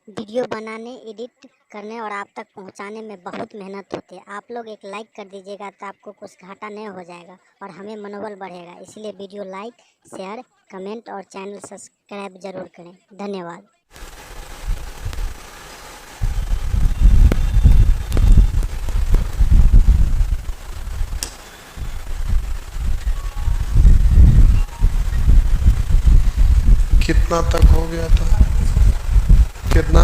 Video बनाने, edit करने और आप तक पहुंचाने में बहुत मेहनत होती है। आप लोग एक लाइक कर दीजिएगा तो आपको कुछ घाटा नहीं हो जाएगा और हमें मनोबल बढ़ेगा। इसलिए वीडियो लाइक, शेयर, कमेंट और चैनल सब्सक्राइब जरूर करें। धन्यवाद। कितना तक हो गया था? कितना?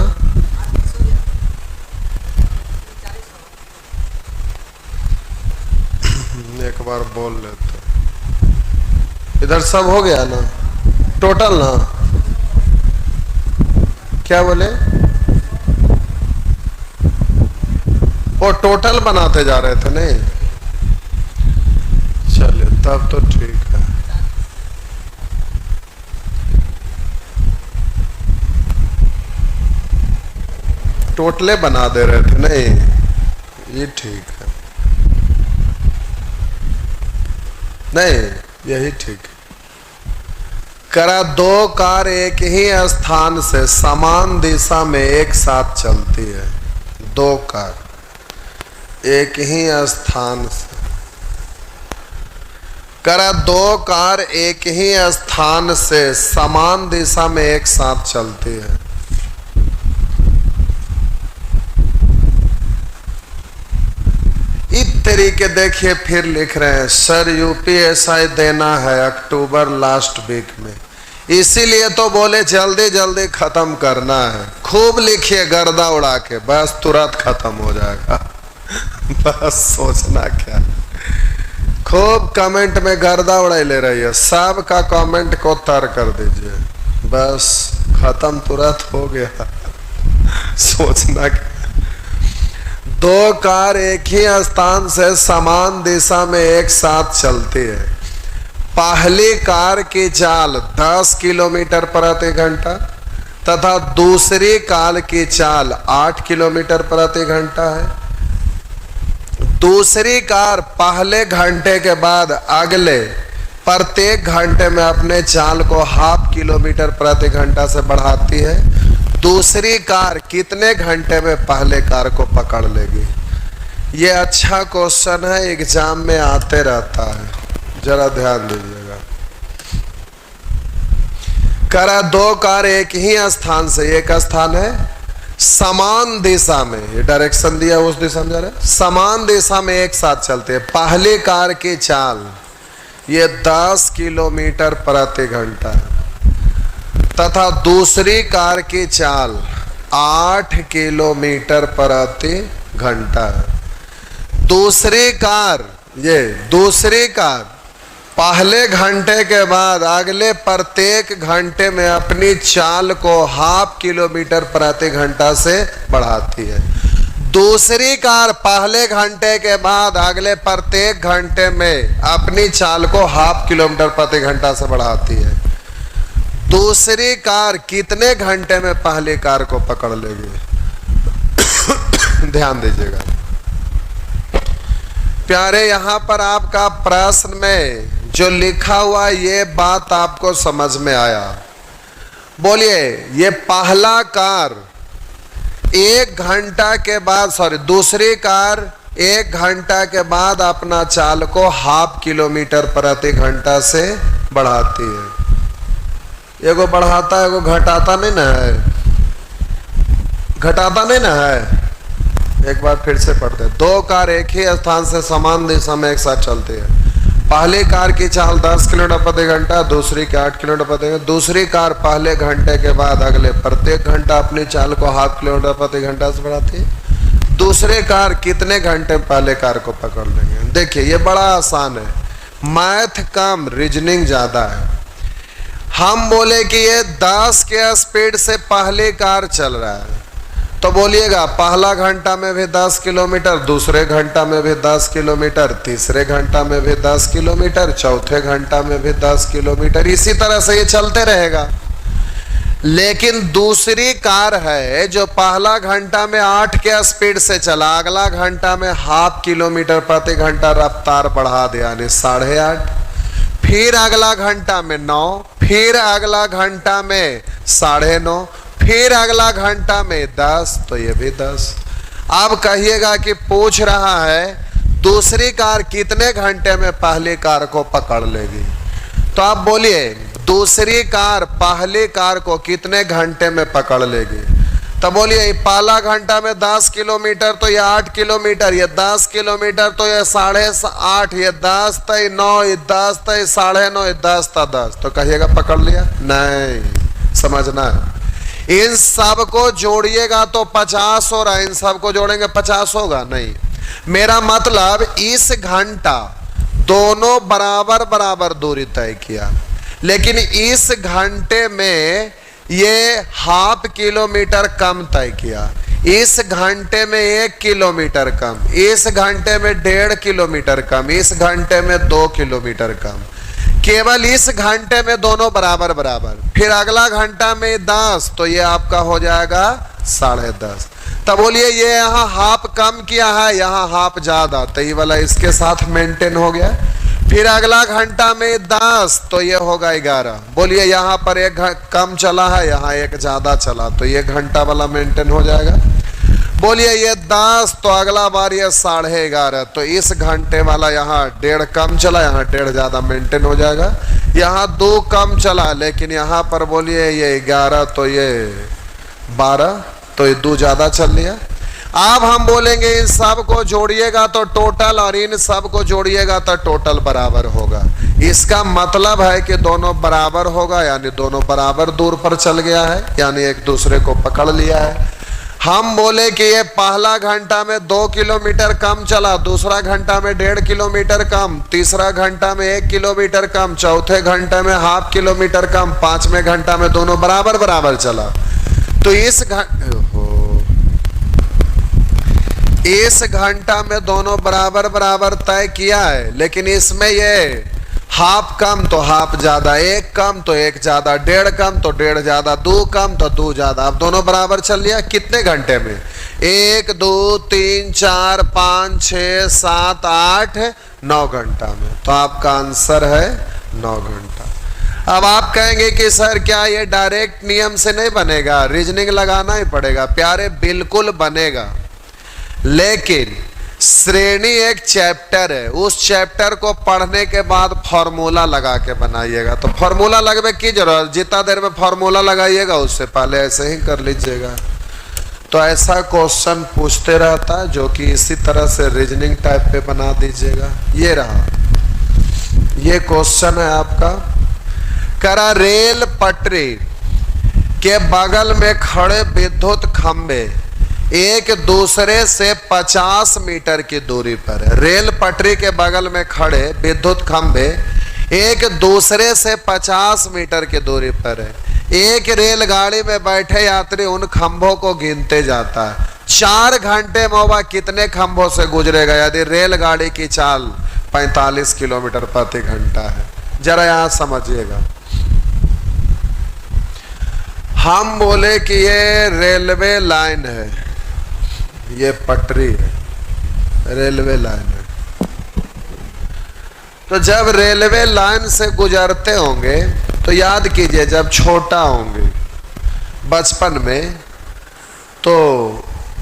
एक बार बोल लेते। इधर सब हो गया ना टोटल ना? क्या बोले? वो टोटल बनाते जा रहे थे नहीं? चलिए तब तो ठीक है। टोटले बना दे रहे थे नहीं? ये ठीक है। नहीं यही ठीक है। करा दो कार एक ही स्थान से समान दिशा में एक साथ चलती है। दो कार एक ही स्थान से, करा दो कार एक ही स्थान से समान दिशा में एक साथ चलती है। इस तरीके देखिए फिर लिख रहे हैं सर यूपीएसआई देना है अक्टूबर लास्ट वीक में, इसीलिए तो बोले जल्दी जल्दी खत्म करना है। खूब लिखिए गर्दा उड़ा के, बस तुरंत खत्म हो जाएगा। बस सोचना क्या, खूब कमेंट में गर्दा उड़ाई ले रही है, सब का कमेंट को तर कर दीजिए, बस खत्म तुरंत हो गया। सोचना क्या। दो कार एक ही स्थान से समान दिशा में एक साथ चलती है। पहली कार की चाल 10 किलोमीटर प्रति घंटा तथा दूसरी कार की चाल 8 किलोमीटर प्रति घंटा है। दूसरी कार पहले घंटे के बाद अगले प्रत्येक घंटे में अपने चाल को ½ किलोमीटर प्रति घंटा से बढ़ाती है। दूसरी कार कितने घंटे में पहले कार को पकड़ लेगी? ये अच्छा क्वेश्चन है, एग्जाम में आते रहता है, जरा ध्यान दीजिएगा। करा दो कार एक ही स्थान से, एक स्थान है समान दिशा में, ये डायरेक्शन दिया उस दिशा में जा रहा है, समान दिशा में एक साथ चलते हैं। पहली कार की चाल ये 10 किलोमीटर प्रति घंटा है तथा दूसरी कार की चाल 8 किलोमीटर प्रति घंटा है। दूसरी कार पहले घंटे के बाद अगले प्रत्येक घंटे में अपनी चाल को ½ किलोमीटर प्रति घंटा से बढ़ाती है। दूसरी कार पहले घंटे के बाद अगले प्रत्येक घंटे में अपनी चाल को ½ किलोमीटर प्रति घंटा से बढ़ाती है। दूसरी कार कितने घंटे में पहली कार को पकड़ लेगी? ध्यान दीजिएगा प्यारे, यहां पर आपका प्रश्न में जो लिखा हुआ ये बात आपको समझ में आया? बोलिए, ये पहला कार एक घंटा के बाद दूसरी कार 1 घंटा के बाद अपना चाल को ½ किलोमीटर प्रति घंटा से बढ़ाती है। एगो बढ़ाता है, एगो घटाता नहीं ना है, घटाता नहीं ना है। एक बार फिर से पढ़ते हैं। दो कार एक ही स्थान से समान दिशा में एक साथ चलती है। पहली कार की चाल 10 किलोमीटर प्रति घंटा, दूसरी की 8 किलोमीटर प्रति घंटा। दूसरी कार पहले घंटे के बाद अगले प्रत्येक घंटा अपनी चाल को ½ किलोमीटर प्रति घंटा से बढ़ाती है। दूसरे कार कितने घंटे पहले कार को पकड़ लेंगे? देखिए ये बड़ा आसान है, मैथ कम रीजनिंग ज्यादा है। हम बोले कि ये 10 के स्पीड से पहली कार चल रहा है, तो बोलिएगा पहला घंटा में भी 10 किलोमीटर, दूसरे घंटा में भी 10 किलोमीटर, तीसरे घंटा में भी 10 किलोमीटर, चौथे घंटा में भी 10 किलोमीटर, इसी तरह से ये चलते रहेगा। लेकिन दूसरी कार है जो पहला घंटा में 8 के स्पीड से चला, अगला घंटा में ½ किलोमीटर प्रति घंटा रफ्तार बढ़ा दिया, यानी 8.5, फिर अगला घंटा में 9, फिर अगला घंटा में 9.5, फिर अगला घंटा में 10, तो ये भी 10। अब कहिएगा कि पूछ रहा है दूसरी कार कितने घंटे में पहली कार को पकड़ लेगी। तो आप बोलिए दूसरी कार पहली कार को कितने घंटे में पकड़ लेगी। तो बोलिए पहला घंटा में 10 किलोमीटर, तो ये 8 किलोमीटर, ये 10 किलोमीटर, तो ये 8.5, ये 10 तय 9, ये 10 तय 9.5, ये 10 था 10। तो कहिएगा पकड़ लिया? नहीं, समझना है। इन सब को जोड़िएगा तो 50 हो रहा है, इन सब को जोड़ेंगे 50 होगा? नहीं। मेरा मतलब इस घंटा दोनों बराबर बराबर दूरी तय किया, लेकिन इस घंटे में ये ½ किलोमीटर कम तय किया, इस घंटे में 1 किलोमीटर कम, इस घंटे में 1.5 किलोमीटर कम, इस घंटे में 2 किलोमीटर कम। केवल इस घंटे में दोनों बराबर बराबर। फिर अगला घंटा में 10, तो ये आपका हो जाएगा 10.5। तब बोलिए ये यहाँ ½ कम किया है, यहाँ ½ ज्यादा, तो ये वाला इसके साथ मेंटेन हो गया। फिर अगला घंटा में 10, तो ये होगा 11। बोलिए यहाँ पर 1 कम चला है, यहाँ 1 ज्यादा चला, तो ये घंटा वाला मेंटेन हो जाएगा। बोलिए ये 10, तो अगला बार ये 11.5, तो इस घंटे वाला यहाँ 1.5 कम चला, यहाँ 1.5 ज्यादा मेंटेन हो जाएगा। यहाँ 2 कम चला, लेकिन यहाँ पर बोलिए ये 11, तो ये 12, तो ये 2 ज्यादा चल लिया। अब हम बोलेंगे इन सब को जोड़िएगा तो टोटल, और इन सब को जोड़िएगा तो टोटल बराबर होगा। इसका मतलब है कि दोनों बराबर होगा, यानी दोनों बराबर दूर पर चल गया है, यानी एक दूसरे को पकड़ लिया है। हम बोले कि ये पहला घंटा में 2 किलोमीटर कम चला, दूसरा घंटा में 1.5 किलोमीटर कम, तीसरा घंटा में 1 किलोमीटर कम, चौथे घंटे में ½ किलोमीटर कम, 5वें घंटा में दोनों बराबर बराबर चला। तो इस घंटा में दोनों बराबर बराबर तय किया है, लेकिन इसमें ये ½ कम तो ½ ज्यादा, 1 कम तो 1 ज्यादा, 1.5 कम तो 1.5 ज्यादा, 2 कम तो 2 ज्यादा। अब दोनों बराबर चल लिया। कितने घंटे में? 1 2 3 4 5 6 7 8 9 घंटा में। तो आपका आंसर है 9 घंटा। अब आप कहेंगे कि सर क्या ये डायरेक्ट नियम से नहीं बनेगा, रीजनिंग लगाना ही पड़ेगा? प्यारे बिल्कुल बनेगा, लेकिन श्रेणी एक चैप्टर है, उस चैप्टर को पढ़ने के बाद फॉर्मूला लगा के बनाइएगा। तो फॉर्मूला लगने की जरूरत, जितना देर में फॉर्मूला लगाइएगा उससे पहले ऐसे ही कर लीजिएगा। तो ऐसा क्वेश्चन पूछते रहता है जो कि इसी तरह से रीजनिंग टाइप पे बना दीजिएगा। ये रहा, ये क्वेश्चन है आपका। करा रेल पटरी के बगल में खड़े विद्युत खंभे एक दूसरे से 50 मीटर की दूरी पर है। रेल पटरी के बगल में खड़े विद्युत खंभे एक दूसरे से 50 मीटर की दूरी पर है। एक रेलगाड़ी में बैठे यात्री उन खंभों को गिनते जाता है। 4 घंटे में वह कितने खंभों से गुजरेगा यदि रेलगाड़ी की चाल 45 किलोमीटर प्रति घंटा है? जरा यहां समझिएगा। हम बोले कि ये रेलवे लाइन है, ये पटरी है, रेलवे लाइन है। तो जब रेलवे लाइन से गुजरते होंगे तो याद कीजिए, जब छोटा होंगे बचपन में, तो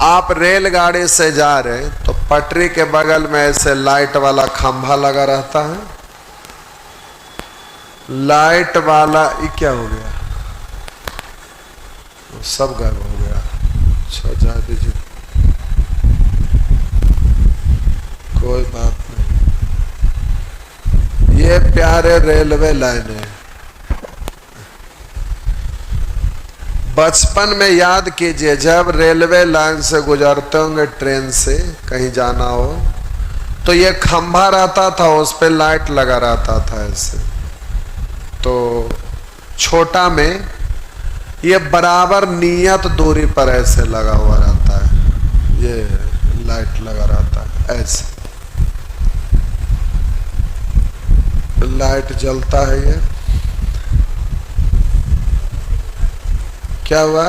आप रेलगाड़ी से जा रहे हैं तो पटरी के बगल में ऐसे लाइट वाला खंभा लगा रहता है। लाइट वाला ये क्या हो गया? सब गायब हो गया। अच्छा जा दीजिए, कोई बात नहीं। ये प्यारे रेलवे लाइन है। बचपन में याद कीजिए, जब रेलवे लाइन से गुजरते होंगे ट्रेन से कहीं जाना हो, तो ये खंभा रहता था, उस पे लाइट लगा रहता था ऐसे। तो छोटा में ये बराबर नियत दूरी पर ऐसे लगा हुआ रहता है, ये लाइट लगा रहता है ऐसे, लाइट जलता है। ये क्या हुआ?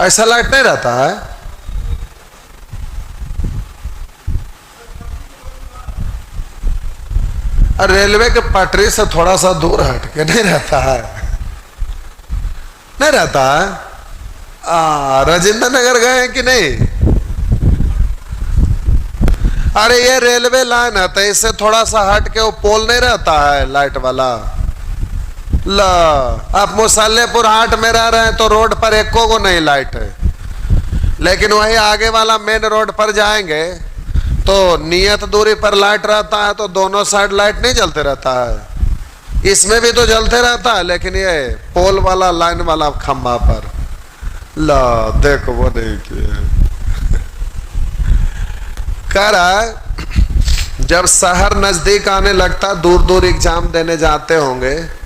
ऐसा लाइट नहीं रहता है। और रेलवे के पटरी से थोड़ा सा दूर हट के नहीं रहता है, नहीं रहता है। राजेंद्र नगर गए हैं कि नहीं? अरे ये रेलवे लाइन है तो इससे थोड़ा सा हट के वो पोल नहीं रहता है लाइट वाला। ला आप मुसल्लेपुर हाट में रह रहे हैं तो रोड पर एको को नहीं लाइट है, लेकिन वही आगे वाला मेन रोड पर जाएंगे तो नियत दूरी पर लाइट रहता है, तो दोनों साइड लाइट नहीं जलते रहता है। इसमें भी तो जलते रहता है, लेकिन ये पोल वाला लाइन वाला खंभा पर ला देखो वो नहीं किया। कह रहा है जब शहर नजदीक आने लगता, दूर दूर एग्जाम देने जाते होंगे,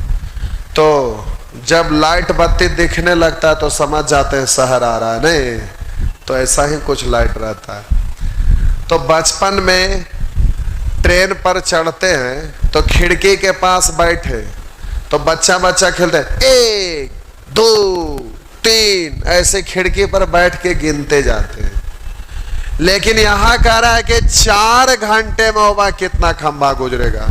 तो जब लाइट बत्ती दिखने लगता है तो समझ जाते हैं शहर आ रहा है। नहीं तो ऐसा ही कुछ लाइट रहता है। तो बचपन में ट्रेन पर चढ़ते हैं तो खिड़की के पास बैठे तो बच्चा बच्चा खेलते हैं, 1 2 3 ऐसे खिड़की पर बैठ के गिनते जाते हैं। लेकिन यहां कह रहा है कि 4 घंटे में होगा कितना खंभा गुजरेगा।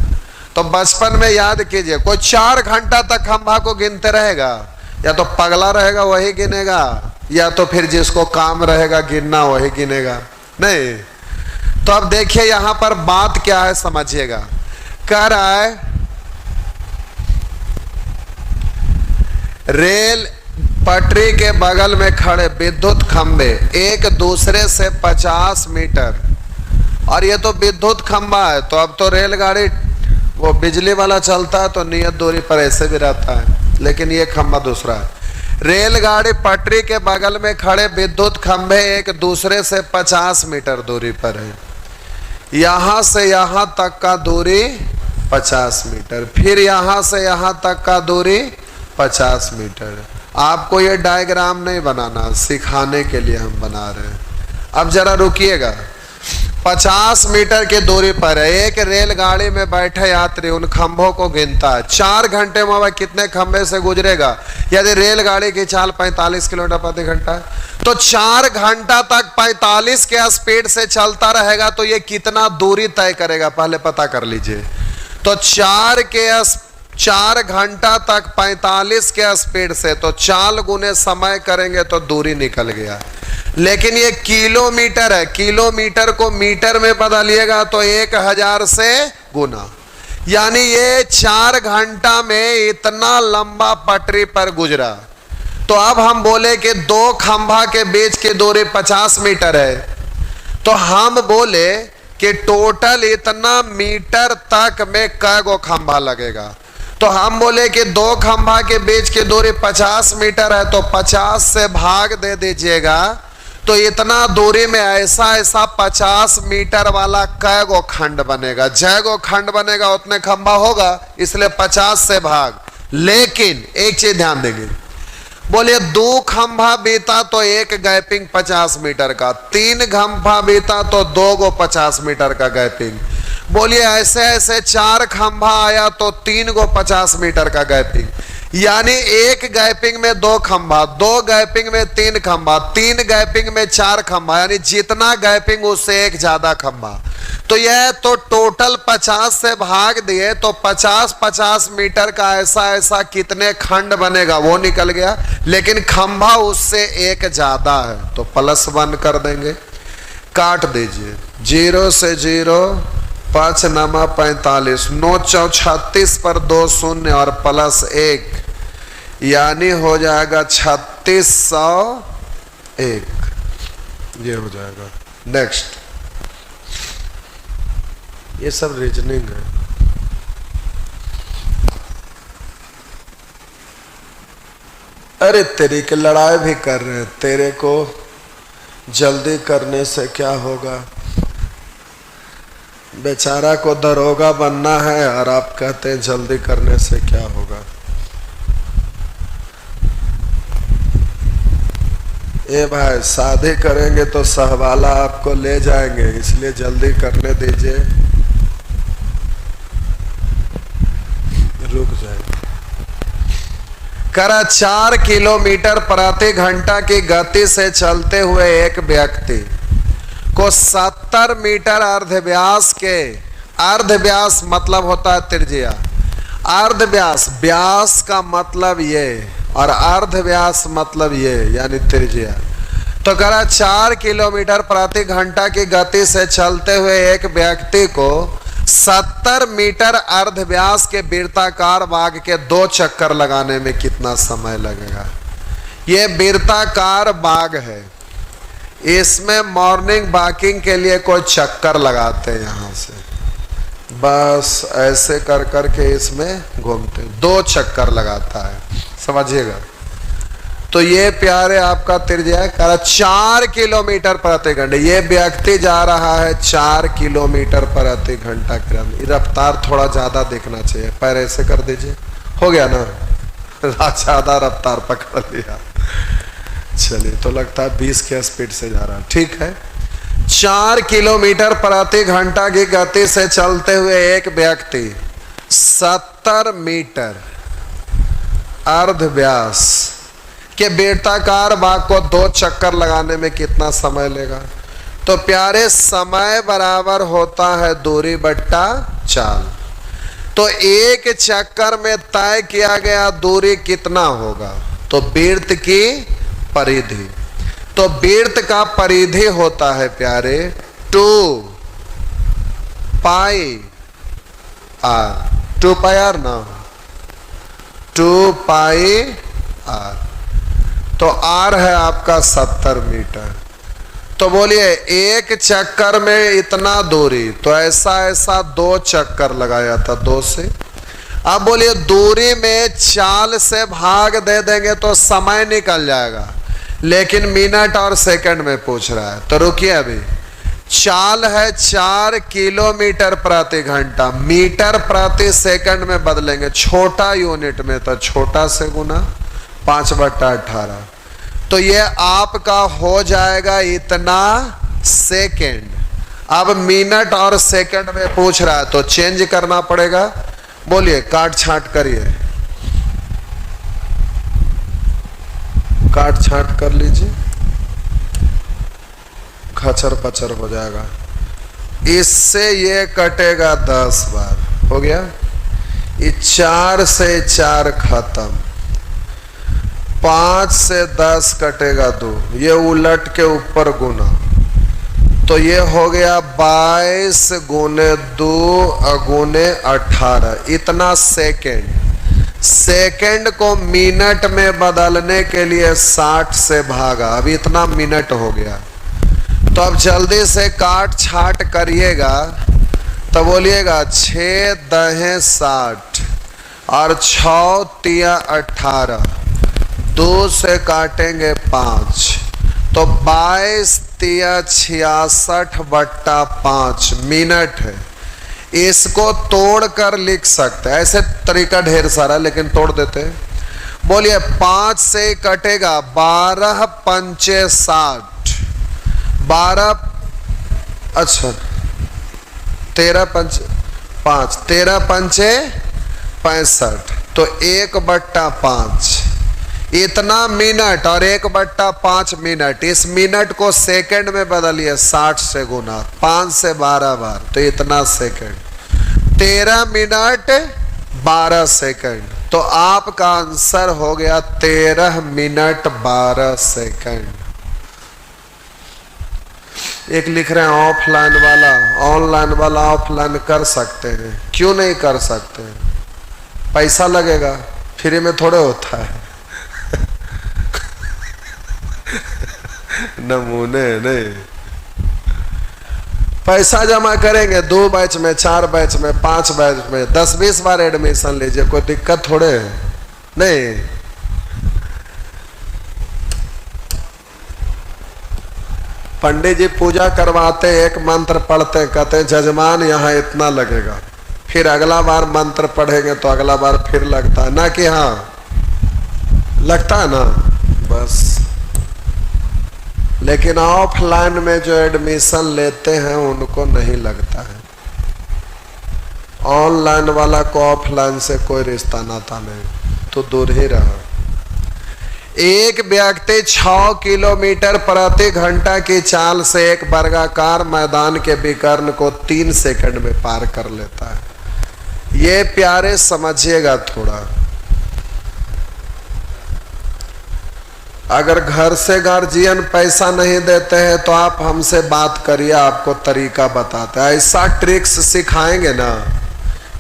तो बचपन में याद कीजिए, कोई 4 घंटा तक खंभा को गिनते रहेगा, या तो पगला रहेगा वही गिनेगा, या तो फिर जिसको काम रहेगा गिनना वही गिनेगा। नहीं तो अब देखिए यहां पर बात क्या है समझिएगा। कह रहा है रेल पटरी के बगल में खड़े विद्युत खंभे एक दूसरे से 50 मीटर, और ये तो विद्युत खंभा है, तो अब तो रेलगाड़ी वो बिजली वाला चलता है तो नियत दूरी पर ऐसे भी रहता है, लेकिन ये खंभा दूसरा है। रेलगाड़ी पटरी के बगल में खड़े विद्युत खंभे एक दूसरे से 50 मीटर दूरी पर है। यहां से यहां तक का दूरी 50 मीटर, फिर यहां से यहां तक का दूरी 50 मीटर। आपको ये डायग्राम नहीं बनाना, सिखाने के लिए हम बना रहे हैं। अब जरा रुकिएगा। 50 मीटर की दूरी पर है, एक रेलगाड़ी में बैठे यात्री उन खंभों को गिनता है। 4 घंटे में वह कितने खंभे से गुजरेगा? यदि रेलगाड़ी की चाल 45 किलोमीटर प्रति घंटा है, तो 4 घंटा तक 45 के स्पीड से चलता रहेगा, तो ये कितना दूरी तय करेगा पहले पता कर लीजिए। तो 4 घंटा तक 45 के स्पीड से, तो 4 गुने समय करेंगे तो दूरी निकल गया। लेकिन ये किलोमीटर है, किलोमीटर को मीटर में बदलिएगा तो 1000 से गुना, यानी ये 4 घंटा में इतना लंबा पटरी पर गुजरा। तो अब हम बोले कि 2 खंभा के बीच की दूरी 50 मीटर है, तो हम बोले कि टोटल इतना मीटर तक में कै गो खंभा लगेगा। तो हम बोले कि 2 खंभा के बीच की दूरी 50 मीटर है, तो 50 से भाग दे दीजिएगा, तो इतना दूरी में ऐसा ऐसा 50 मीटर वाला कै गो खंड बनेगा। जय गो खंड बनेगा उतने खंभा होगा, इसलिए 50 से भाग। लेकिन एक चीज ध्यान देंगे, बोलिए 2 खंभा बीता तो 1 गैपिंग 50 मीटर का, 3 खंभा बीता तो 2 गो 50 मीटर का गैपिंग। बोलिए ऐसे ऐसे 4 खंभा आया तो 3 गो 50 मीटर का गैपिंग, यानी 1 गैपिंग में 2 खंभा, 2 गैपिंग में 3 खंभा, 3 गैपिंग में 4 खंभा, यानी जितना गैपिंग उससे 1 ज्यादा खंभा। तो यह तो टोटल 50 से भाग दिए तो 50-50 मीटर का ऐसा ऐसा कितने खंड बनेगा वो निकल गया, लेकिन खंभा उससे 1 ज्यादा है, तो +1 कर देंगे। काट दीजिए, 0 से 0, 5 नमा 45, 9 चौ 36 पर 2 शून्य और +1, यानी हो जाएगा 3601। ये हो जाएगा। नेक्स्ट, ये सब रीजनिंग है। अरे तेरी की लड़ाई भी कर रहे हैं, तेरे को जल्दी करने से क्या होगा? बेचारा को दरोगा बनना है और आप कहते हैं जल्दी करने से क्या होगा? ए भाई, शादी करेंगे तो सहवाला आपको ले जाएंगे, इसलिए जल्दी करने दीजिए। रुक जाएंगे। करा 4 किलोमीटर प्रति घंटा की गति से चलते हुए एक व्यक्ति को 70 मीटर अर्धव्यास के अर्ध व्यास मतलब होता है त्रिज्या। अर्ध व्यास, व्यास का मतलब ये और अर्ध व्यास मतलब ये, यानी त्रिज्या। तो करा 4 किलोमीटर प्रति घंटा की गति से चलते हुए एक व्यक्ति को 70 मीटर अर्ध व्यास के वृत्ताकार बाग के 2 चक्कर लगाने में कितना समय लगेगा। ये वृत्ताकार बाग है, इसमें मॉर्निंग वॉकिंग के लिए कोई चक्कर लगाते हैं, यहाँ से बस ऐसे कर करके इसमें घूमते, 2 चक्कर लगाता है, समझिएगा। तो ये प्यारे आपका त्रिज्या है, 4 किलोमीटर प्रति घंटे। ये व्यक्ति जा रहा है 4 किलोमीटर प्रति घंटा क्रम। रफ्तार थोड़ा ज्यादा देखना चाहिए, पैर ऐसे कर दीजिए, हो गया ना, ज्यादा रफ्तार पकड़ लिया। चलिए, तो लगता है 20 के स्पीड से जा रहा है, ठीक है। 4 किलोमीटर प्रति घंटा की गति से चलते हुए एक व्यक्ति 70 मीटर अर्ध व्यास के वृत्ताकार बाग को 2 चक्कर लगाने में कितना समय लेगा। तो प्यारे, समय बराबर होता है दूरी बट्टा चाल। तो एक चक्कर में तय किया गया दूरी कितना होगा, तो वृत्त की परिधि। तो वृत्त का परिधि होता है प्यारे 2 पाई आर, 2 पाई आर ना, 2 पाई आर। तो आर है आपका 70 मीटर। तो बोलिए एक चक्कर में इतना दूरी, तो ऐसा ऐसा 2 चक्कर लगाया था 2 से। अब बोलिए दूरी में चाल से भाग दे देंगे तो समय निकल जाएगा, लेकिन मिनट और सेकंड में पूछ रहा है। तो रुकिए, अभी चाल है 4 किलोमीटर प्रति घंटा, मीटर प्रति सेकंड में बदलेंगे, छोटा यूनिट में, तो छोटा से गुना 5/18। तो ये आपका हो जाएगा इतना सेकंड। अब मिनट और सेकंड में पूछ रहा है तो चेंज करना पड़ेगा। बोलिए, काट छांट करिए, काट छांट कर लीजिए, खचर पचर हो जाएगा। इससे ये कटेगा 10 बार, हो गया। ये 4 से 4 खत्म, 5 से 10 कटेगा 2, ये उलट के ऊपर गुना, तो ये हो गया 22 गुने 2 गुने 18, इतना सेकंड। सेकंड को मिनट में बदलने के लिए 60 से भागा, अब इतना मिनट हो गया। तो अब जल्दी से काट छाट करिएगा। तो बोलिएगा 6 दहे 60 और 6 तिया 18, 2 से काटेंगे 5, तो 22 तिया 66/5 मिनट है। इसको तोड़कर लिख सकते हैं, ऐसे तरीका ढेर सारा, लेकिन तोड़ देते हैं। बोलिए 5 से कटेगा 12 पंचे 60, 12 अच्छा 13 पंचे 5, 13 पंचे 65, तो 1/5 इतना मिनट और 1/5 मिनट। इस मिनट को सेकंड में बदलिए, 60 से गुना, 5 से 12 बार, तो इतना सेकंड, 13 मिनट 12 सेकंड। तो आपका आंसर हो गया 13 मिनट 12 सेकंड। एक लिख रहे हैं ऑफलाइन वाला, ऑनलाइन वाला ऑफलाइन कर सकते हैं, क्यों नहीं कर सकते? पैसा लगेगा, फ्री में थोड़े होता है। नमूने नहीं, पैसा जमा करेंगे 2 बैच में, 4 बैच में, 5 बैच में, 10-20 बार एडमिशन लीजिए, कोई दिक्कत थोड़े है। नहीं, पंडित जी पूजा करवाते, एक मंत्र पढ़ते, कहते जजमान यहाँ इतना लगेगा, फिर अगला बार मंत्र पढ़ेंगे तो अगला बार फिर लगता है ना, कि हाँ लगता है ना, बस। लेकिन ऑफलाइन में जो एडमिशन लेते हैं उनको नहीं लगता है। ऑनलाइन वाला को ऑफलाइन से कोई रिश्ता नाता नहीं, तो दूर ही रहो। एक व्यक्ति 6 किलोमीटर प्रति घंटा की चाल से एक वर्गाकार मैदान के विकर्ण को 3 सेकंड में पार कर लेता है। ये प्यारे समझिएगा थोड़ा। अगर घर से गार्जियन पैसा नहीं देते हैं तो आप हमसे बात करिए, आपको तरीका बताते हैं। ऐसा ट्रिक्स सिखाएंगे ना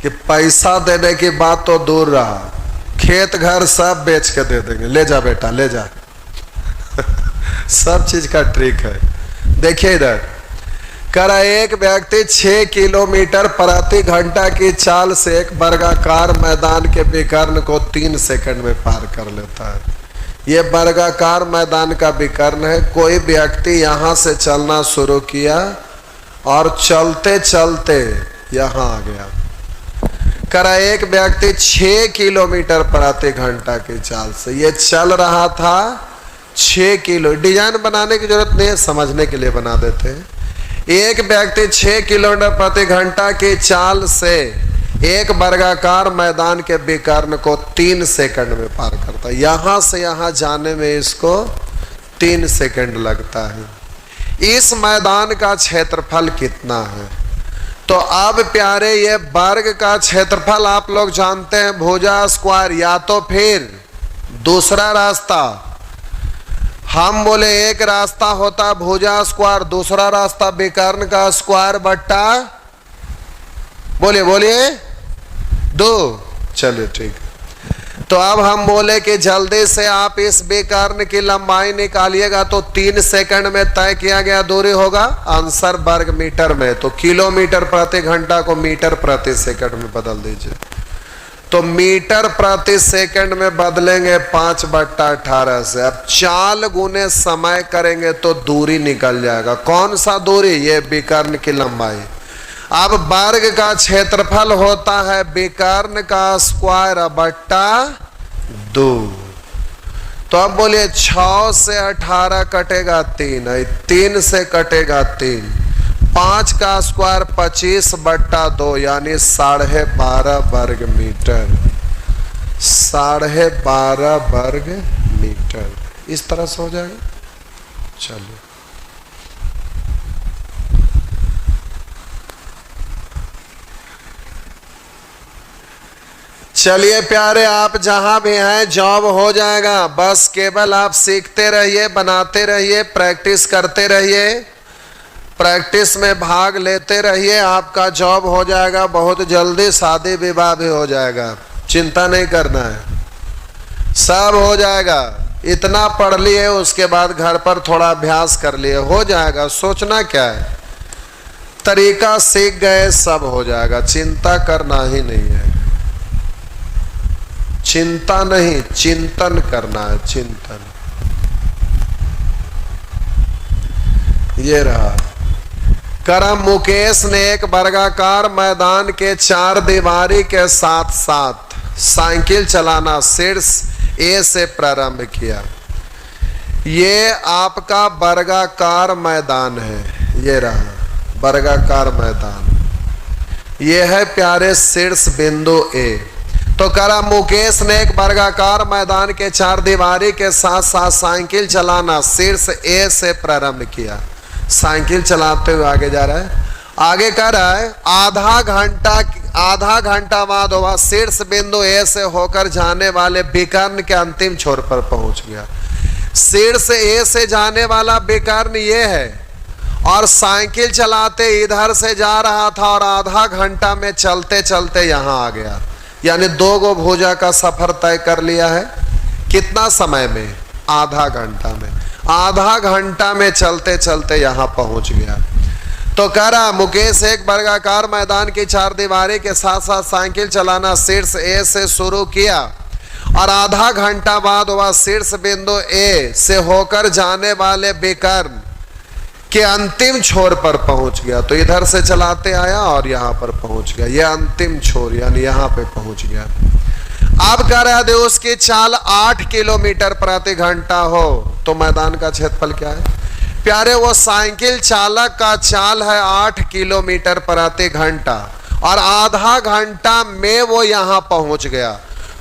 कि पैसा देने की बात तो दूर रहा, खेत घर सब बेच के दे देंगे। ले जा बेटा ले जा सब चीज का ट्रिक है। देखिए इधर करा, एक व्यक्ति 6 किलोमीटर प्रति घंटा की चाल से एक वर्गाकार मैदान के विकर्ण को 3 सेकंड में पार कर लेता है। ये वर्गाकार मैदान का विकर्ण है। कोई व्यक्ति यहाँ से चलना शुरू किया और चलते चलते यहाँ आ गया। करा, एक व्यक्ति 6 किलोमीटर प्रति घंटा की चाल से ये चल रहा था 6 किलो। डिजाइन बनाने की जरूरत नहीं है, समझने के लिए बना देते हैं। एक व्यक्ति 6 किलोमीटर प्रति घंटा की चाल से एक वर्गाकार मैदान के विकर्ण को 3 सेकंड में पार करता है। यहां से यहां जाने में इसको 3 सेकंड लगता है। इस मैदान का क्षेत्रफल कितना है? तो अब प्यारे ये वर्ग का क्षेत्रफल आप लोग जानते हैं, भुजा स्क्वायर, या तो फिर दूसरा रास्ता। हम बोले एक रास्ता होता भुजा स्क्वायर, दूसरा रास्ता विकर्ण का स्क्वायर बट्टा बोलिए बोलिए 2। चलिए ठीक है। तो अब हम बोले कि जल्दी से आप इस विकर्ण की लंबाई निकालिएगा तो 3 सेकंड में तय किया गया दूरी होगा आंसर वर्ग मीटर में। तो किलोमीटर प्रति घंटा को मीटर प्रति सेकंड में बदल दीजिए। तो मीटर प्रति सेकंड में बदलेंगे 5/18 से। अब चाल गुने समय करेंगे तो दूरी निकल जाएगा। कौन सा दूरी? ये विकर्ण की लंबाई। अब वर्ग का क्षेत्रफल होता है विकर्ण का स्क्वायर बट्टा 2। तो अब बोलिए 6 से 18 कटेगा 3, 3 से कटेगा 3, 5 का स्क्वायर 25/2 यानी 12.5 वर्ग मीटर। 12.5 वर्ग मीटर इस तरह से हो जाएगा। चलिए चलिए प्यारे, आप जहां भी हैं जॉब हो जाएगा। बस केवल आप सीखते रहिए, बनाते रहिए, प्रैक्टिस करते रहिए, प्रैक्टिस में भाग लेते रहिए। आपका जॉब हो जाएगा बहुत जल्दी, शादी विवाह भी हो जाएगा। चिंता नहीं करना है, सब हो जाएगा। इतना पढ़ लिए उसके बाद घर पर थोड़ा अभ्यास कर लिए, हो जाएगा। सोचना क्या है, तरीका सीख गए सब हो जाएगा। चिंता करना ही नहीं है, चिंता नहीं चिंतन करना है, चिंतन। ये रहा करम। मुकेश ने एक वर्गाकार मैदान के 4 दीवारी के साथ साथ साइकिल चलाना शीर्ष ए से प्रारंभ किया। ये आपका वर्गाकार मैदान है। ये रहा वर्गाकार मैदान, ये है प्यारे शीर्ष बिंदु ए। तो करा, मुकेश ने एक वर्गाकार मैदान के 4 दीवारी के साथ साथ साइकिल चलाना शीर्ष ए से प्रारंभ किया। साइकिल चलाते हुए आगे जा रहा है। आगे कह रहा है आधा घंटा बाद वह शीर्ष बिंदु ए से होकर जाने वाले विकर्ण के अंतिम छोर पर पहुंच गया। शीर्ष ए से जाने वाला विकर्ण ये है और साइकिल चलाते इधर से जा रहा था और आधा घंटा में चलते चलते यहां आ गया। यानी 2 गो भुजा का सफर तय कर लिया है। कितना समय में? आधा घंटा में। आधा घंटा में चलते चलते यहां पहुंच गया। तो कह रहा, मुकेश एक वर्गाकार मैदान की 4 दीवारी के साथ साथ साइकिल चलाना शीर्ष ए से शुरू किया और आधा घंटा बाद वह शीर्ष बिंदु ए से होकर जाने वाले विकर्ण के अंतिम छोर पर पहुंच गया। तो इधर से चलाते आया और यहाँ पर पहुंच गया। यह अंतिम छोर यानी यहाँ पे पहुंच गया। अब कह रहा है उसकी चाल 8 किलोमीटर प्रति घंटा हो तो मैदान का क्षेत्रफल क्या है? प्यारे, वो साइकिल चालक का चाल है 8 किलोमीटर प्रति घंटा और आधा घंटा में वो यहाँ पहुंच गया।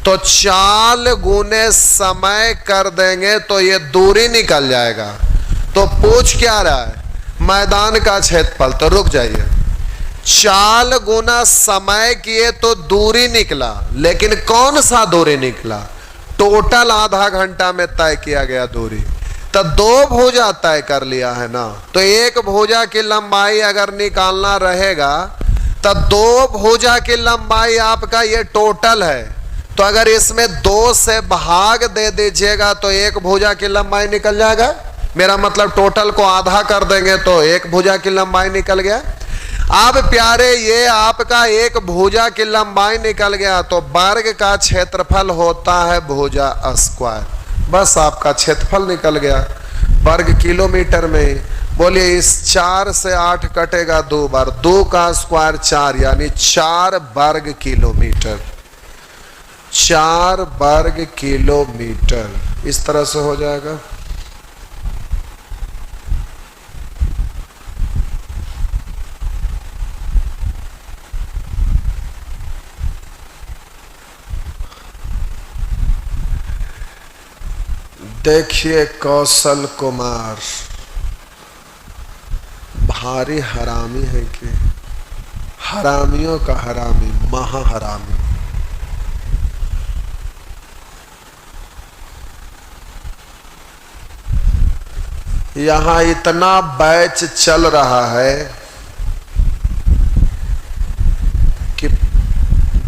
तो चाल गुने समय कर देंगे तो ये दूरी निकल जाएगा। तो पूछ क्या रहा है? मैदान का क्षेत्रफल। तो रुक जाइए, चाल गुना समय किए तो दूरी निकला, लेकिन कौन सा दूरी निकला? टोटल आधा घंटा में तय किया गया दूरी। तो दो भुजा तय कर लिया है ना, तो एक भुजा की लंबाई अगर निकालना रहेगा तो दो भुजा की लंबाई आपका ये टोटल है। तो अगर इसमें 2 से भाग दे दीजिएगा तो एक भुजा की लंबाई निकल जाएगा। मेरा मतलब टोटल को आधा कर देंगे तो एक भुजा की लंबाई निकल गया। अब प्यारे ये आपका एक भुजा की लंबाई निकल गया तो वर्ग का क्षेत्रफल होता है भुजा स्क्वायर। बस आपका क्षेत्रफल निकल गया वर्ग किलोमीटर में। बोलिए इस 4 से 8 कटेगा 2 बार, 2 का स्क्वायर 4 यानी 4 वर्ग किलोमीटर। 4 वर्ग किलोमीटर इस तरह से हो जाएगा। देखिए कौशल कुमार भारी हरामी है कि हरामियों का हरामी, महा हरामी। यहां इतना बैच चल रहा है कि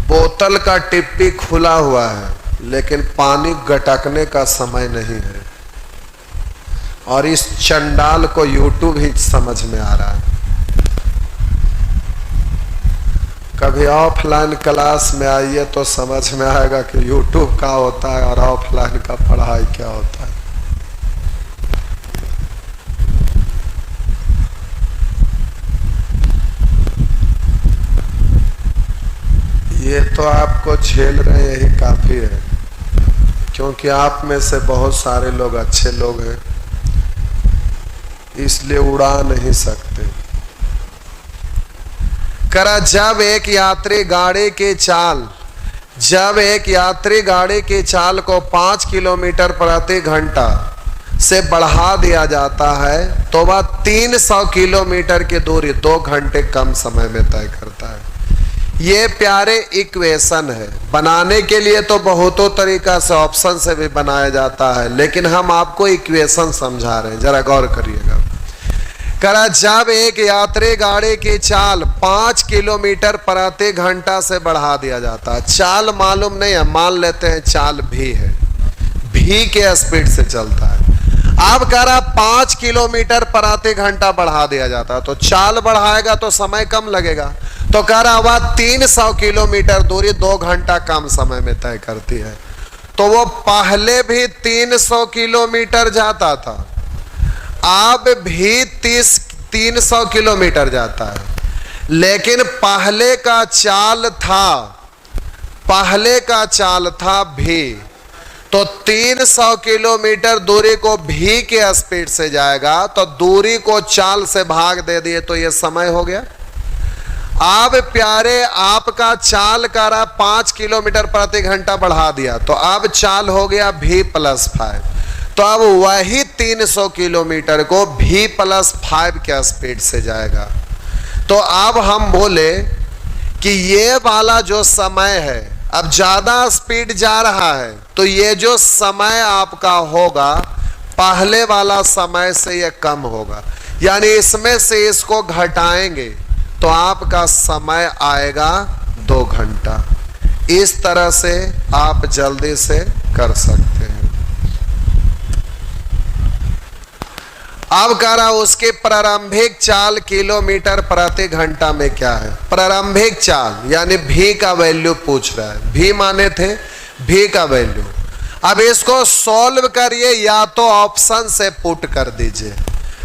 बोतल का टिप्पी खुला हुआ है लेकिन पानी गटकने का समय नहीं है। और इस चंडाल को यूट्यूब ही समझ में आ रहा है। कभी ऑफलाइन क्लास में आइए तो समझ में आएगा कि यूट्यूब क्या होता है और ऑफलाइन का पढ़ाई क्या होता है। ये तो आपको झेल रहे हैं यही काफी है, क्योंकि आप में से बहुत सारे लोग अच्छे लोग हैं, इसलिए उड़ा नहीं सकते। करा जब एक यात्री गाड़ी की चाल को 5 किलोमीटर प्रति घंटा से बढ़ा दिया जाता है तो वह 300 किलोमीटर की दूरी 2 घंटे कम समय में तय करता है। ये प्यारे इक्वेशन है। बनाने के लिए तो बहुतों तरीका से ऑप्शन से भी बनाया जाता है, लेकिन हम आपको इक्वेशन समझा रहे हैं, जरा गौर करिएगा। करा जब एक यात्री गाड़ी की चाल 5 किलोमीटर प्रति घंटा से बढ़ा दिया जाता है। चाल मालूम नहीं है, मान लेते हैं चाल भी है, भी के स्पीड से चलता है। अब कह रहा 5 किलोमीटर प्रति घंटा बढ़ा दिया जाता है, तो चाल बढ़ाएगा तो समय कम लगेगा। तो कह रहा वह 300 किलोमीटर दूरी 2 घंटा कम समय में तय करती है। तो वो पहले भी 300 किलोमीटर जाता था, अब भी 300 किलोमीटर जाता है, लेकिन पहले का चाल था भी, तो 300 किलोमीटर दूरी को भी के स्पीड से जाएगा, तो दूरी को चाल से भाग दे दिए तो ये समय हो गया। अब प्यारे आपका चाल का रहा 5 किलोमीटर प्रति घंटा बढ़ा दिया, तो अब चाल हो गया भी प्लस 5, तो अब वही 300 किलोमीटर को भी प्लस 5 के स्पीड से जाएगा। तो अब हम बोले कि ये वाला जो समय है अब ज्यादा स्पीड जा रहा है, तो ये जो समय आपका होगा पहले वाला समय से ये कम होगा, यानी इसमें से इसको घटाएंगे तो आपका समय आएगा 2 घंटा। इस तरह से आप जल्दी से कर सकते हैं। अब कह रहा उसकी प्रारंभिक चाल किलोमीटर प्रति घंटा में क्या है। प्रारंभिक चाल यानी भी का वैल्यू पूछ रहा है, भी माने थे भी का वैल्यू। अब इसको सॉल्व करिए, या तो ऑप्शन से पुट कर दीजिए,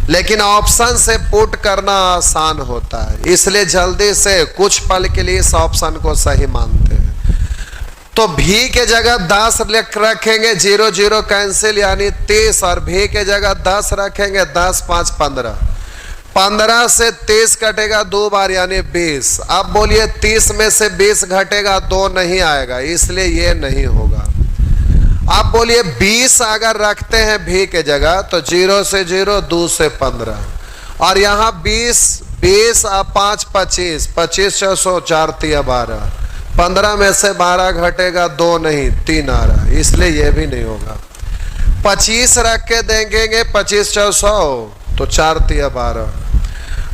लेकिन ऑप्शन से पुट करना आसान होता है, इसलिए जल्दी से कुछ पल के लिए इस ऑप्शन को सही मानते हैं। तो भी के जगह 10 रखेंगे, 0 0 कैंसिल यानी 30, और भी के जगह 10 रखेंगे, 10 5 15, 15 से 30 कटेगा 2 बार यानी 20। अब बोलिए 30 में से 20 घटेगा 2 नहीं आएगा, इसलिए ये नहीं होगा। अब बोलिए 20 अगर रखते हैं भी के जगह तो 0 से 0, 2 से 15, और यहाँ 20 और 5 25, 25 600, 4 3 12, 15 में से 12 घटेगा 2 नहीं 3 आ रहा, इसलिए ये भी नहीं होगा। 25 रख के देंगे 25 600 तो 4 3 12,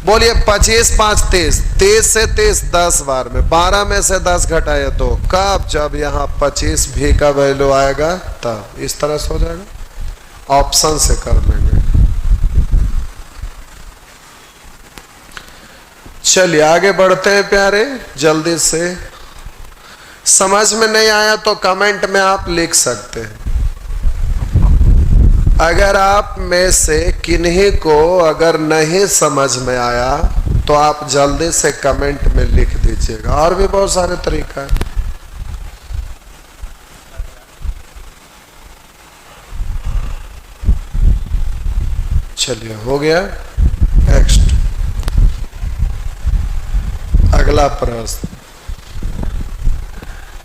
बोलिए 25 5 30, 30 से 30 10 बार में 12 में से 10 घटाए तो कब, जब यहाँ 25 भी का वैल्यू आएगा तब। इस तरह से हो जाएगा, ऑप्शन से कर लेंगे। चलिए आगे बढ़ते हैं प्यारे, जल्दी से। समझ में नहीं आया तो कमेंट में आप लिख सकते हैं। अगर आप में से किन्हीं को अगर नहीं समझ में आया तो आप जल्दी से कमेंट में लिख दीजिएगा। और भी बहुत सारे तरीका है। चलिए हो गया। नेक्स्ट अगला प्रश्न,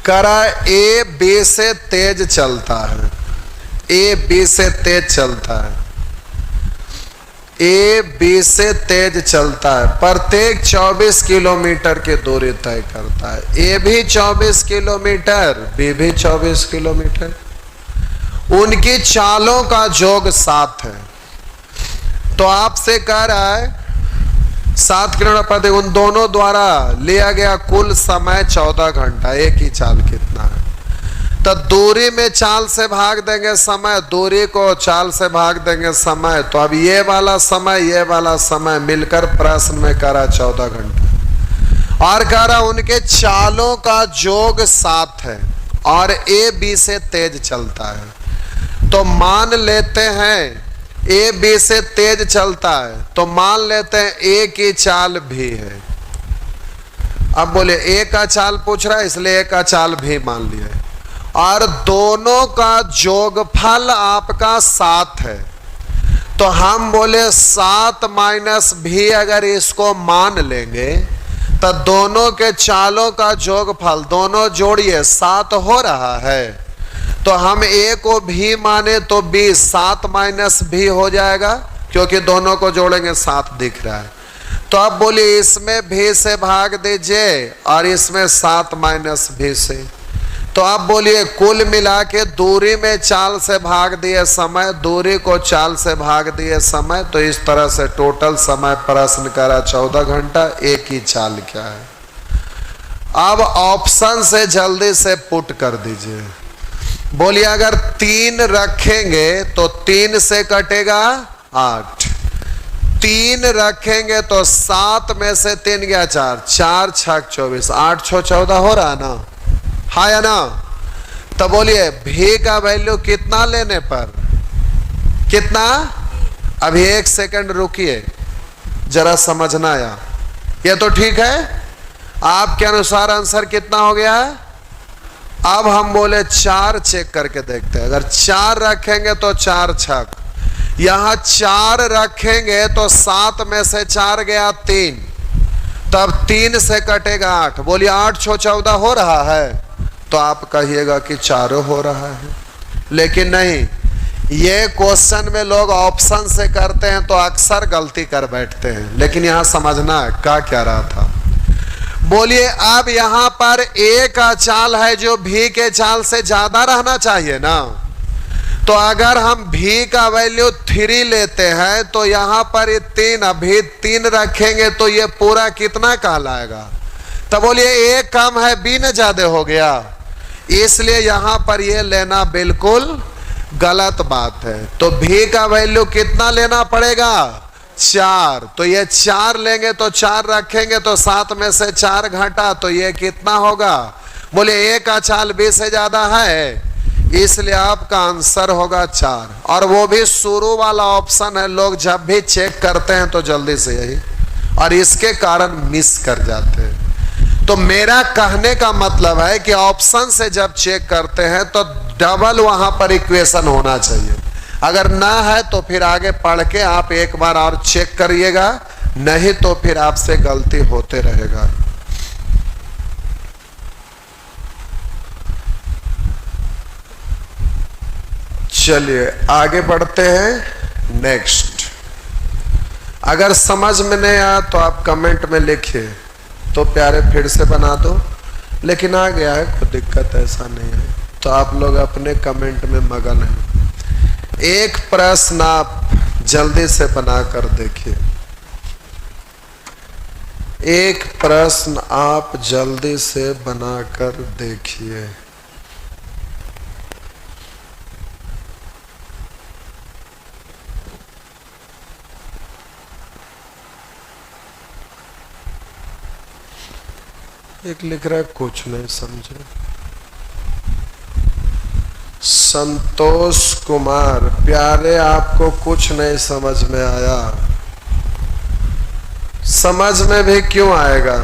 करा ए बी से तेज चलता है, ए बी से तेज चलता है, ए बी से तेज चलता है, प्रत्येक 24 किलोमीटर की दूरी तय करता है। ए भी 24 किलोमीटर, बी भी 24 किलोमीटर, उनकी चालों का योग 7 है। तो आपसे कह रहा है 7 किलोमीटर प्रति, उन दोनों द्वारा लिया गया कुल समय 14 घंटा। एक ही चाल कितना है? तो दूरी में चाल से भाग देंगे समय, दूरी को चाल से भाग देंगे समय, तो अब ये वाला समय मिलकर प्रश्न में करा 14 घंटा। और कह रहा उनके चालों का योग 7 है और ए बी से तेज चलता है। तो मान लेते हैं ए बी से तेज चलता है, तो मान लेते हैं ए की चाल भी है। अब बोले ए का चाल पूछ रहा है, इसलिए ए का चाल भी मान लिया है। और दोनों का योगफल आपका 7 है, तो हम बोले 7 माइनस भी अगर इसको मान लेंगे तो दोनों के चालों का योगफल दोनों जोड़िए 7 हो रहा है। तो हम ए को भी माने तो बी 7 माइनस भी हो जाएगा, क्योंकि दोनों को जोड़ेंगे 7 दिख रहा है। तो अब बोलिए इसमें भी से भाग दीजिए और इसमें 7 माइनस भी से। तो अब बोलिए कुल मिला के दूरी में चाल से भाग दिए समय, दूरी को चाल से भाग दिए समय, तो इस तरह से टोटल समय प्रश्न करा 14 घंटा। एक ही चाल क्या है? अब ऑप्शन से जल्दी से पुट कर दीजिए। बोलिए अगर 3 रखेंगे तो 3 से कटेगा 8, 3 रखेंगे तो 7 में से 3 गया 4, 4 6 24, 8 6 14 हो रहा है ना? हाँ या ना? तो बोलिए भी का वैल्यू कितना लेने पर कितना? अभी 1 सेकंड रुकिए, जरा समझना आया। ये तो ठीक है, आपके अनुसार आंसर कितना हो गया है? अब हम बोले 4 चेक करके देखते हैं। अगर 4 रखेंगे तो 4 छक, यहां 4 रखेंगे तो 7 में से 4 गया 3, तब 3 से कटेगा 8। बोलिए 8 6 14 हो रहा है, तो आप कहिएगा कि 4 हो रहा है। लेकिन नहीं, ये क्वेश्चन में लोग ऑप्शन से करते हैं तो अक्सर गलती कर बैठते हैं। लेकिन यहां समझना है क्या रहा था। बोलिए अब यहां पर ए का चाल है जो भी के चाल से ज्यादा रहना चाहिए ना। तो अगर हम भी का वैल्यू 3 लेते हैं तो यहां पर ये 3, अभी 3 रखेंगे तो ये पूरा कितना कहलाएगा? तो बोलिए ए कम है बी ने ज्यादा हो गया, इसलिए यहां पर ये लेना बिल्कुल गलत बात है। तो भी का वैल्यू कितना लेना पड़ेगा? 4। तो ये 4 लेंगे तो 4 रखेंगे तो 7 में से 4 घटा, तो ये कितना होगा? बोले ए का चाल बी से ज्यादा है, इसलिए आपका आंसर होगा 4। और वो भी शुरू वाला ऑप्शन है, लोग जब भी चेक करते हैं तो जल्दी से यही, और इसके कारण मिस कर जाते हैं। तो मेरा कहने का मतलब है कि ऑप्शन से जब चेक करते हैं तो डबल वहां पर इक्वेशन होना चाहिए। अगर ना है तो फिर आगे पढ़ के आप एक बार और चेक करिएगा, नहीं तो फिर आपसे गलती होते रहेगा। चलिए आगे बढ़ते हैं। नेक्स्ट, अगर समझ में नहीं आया तो आप कमेंट में लिखिए, तो प्यारे फिर से बना दो, लेकिन आ गया है, कोई दिक्कत ऐसा नहीं है। तो आप लोग अपने कमेंट में मगन हैं। एक प्रश्न आप जल्दी से बना कर देखिए, एक प्रश्न आप जल्दी से बना कर देखिए। एक लिख रहा है कुछ नहीं समझे। संतोष कुमार, प्यारे आपको कुछ नहीं समझ में आया। समझ में भी क्यों आएगा,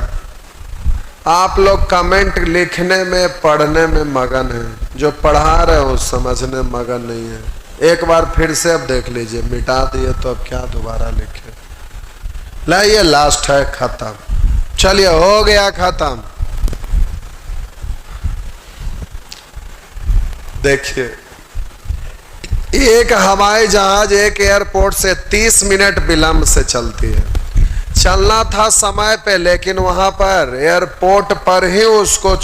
आप लोग कमेंट लिखने में पढ़ने में मगन हैं, जो पढ़ा रहे हो समझने मगन नहीं है। एक बार फिर से अब देख लीजिए, मिटा दिए तो अब क्या दोबारा लिखे। लाइए लास्ट है, खत्म। चलिए हो गया खत्म। देखिए, एक हवाई जहाज एक एयरपोर्ट से 30 मिनट विलंब से चलती है। चलना था समय पे, लेकिन वहां पर एयरपोर्ट पर ही उसको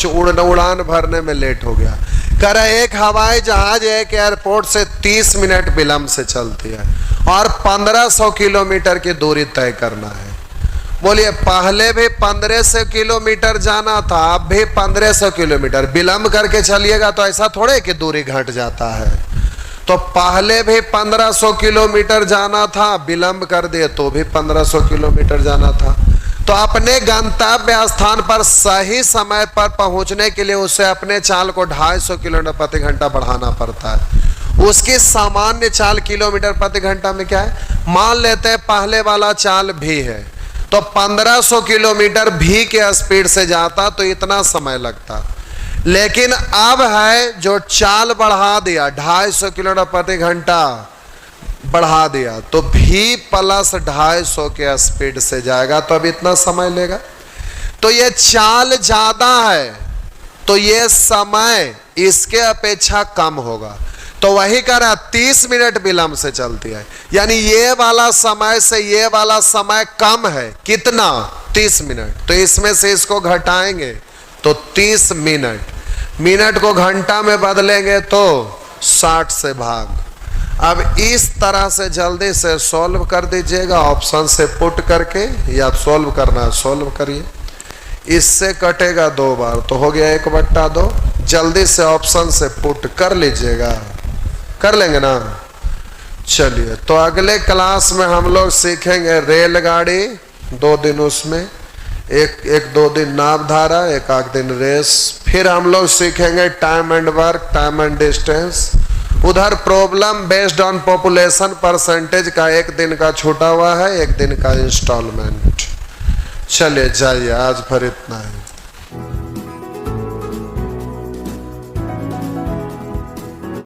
उड़ान भरने में लेट हो गया। कह रहे एक हवाई जहाज एक एयरपोर्ट से 30 मिनट विलंब से चलती है और 1500 किलोमीटर की दूरी तय करना है। बोलिए, पहले भी 1500 किलोमीटर जाना था, अब भी 1500 किलोमीटर विलंब करके चलिएगा तो ऐसा थोड़े कि दूरी घट जाता है। तो पहले भी 1500 किलोमीटर जाना था, विलंब कर दिए तो भी 1500 किलोमीटर जाना था। तो अपने गंतव्य स्थान पर सही समय पर पहुंचने के लिए उसे अपने चाल को 250 किलोमीटर प्रति घंटा बढ़ाना पड़ता है। उसकी सामान्य चाल किलोमीटर प्रति घंटा में क्या है, मान लेते हैं पहले वाला चाल भी है, तो 1500 किलोमीटर भी के स्पीड से जाता तो इतना समय लगता। लेकिन अब है जो चाल बढ़ा दिया, 250 किलोमीटर प्रति घंटा बढ़ा दिया, तो भी प्लस 250 के स्पीड से जाएगा, तो अब इतना समय लेगा। तो ये चाल ज्यादा है तो ये समय इसके अपेक्षा कम होगा। तो वही कह रहा 30 मिनट विलंब से चलती है, यानी ये वाला समय से ये वाला समय कम है। कितना? 30 मिनट। तो इसमें से इसको घटाएंगे तो 30 मिनट, मिनट को घंटा में बदलेंगे तो 60 से भाग। अब इस तरह से जल्दी से सॉल्व कर दीजिएगा, ऑप्शन से पुट करके, या सॉल्व करना है सॉल्व करिए। इससे कटेगा 2 बार तो हो गया 1/2। जल्दी से ऑप्शन से पुट कर लीजिएगा, कर लेंगे ना। चलिए, तो अगले क्लास में हम लोग सीखेंगे रेलगाड़ी, 2 दिन उसमें, एक 2 दिन नावधारा, एक आध दिन रेस। फिर हम लोग सीखेंगे time and work, time and distance. उधर problem based on population percentage का 1 दिन का छूटा हुआ है, 1 दिन का इंस्टॉलमेंट। चलिए जाइए, आज फिर इतना है।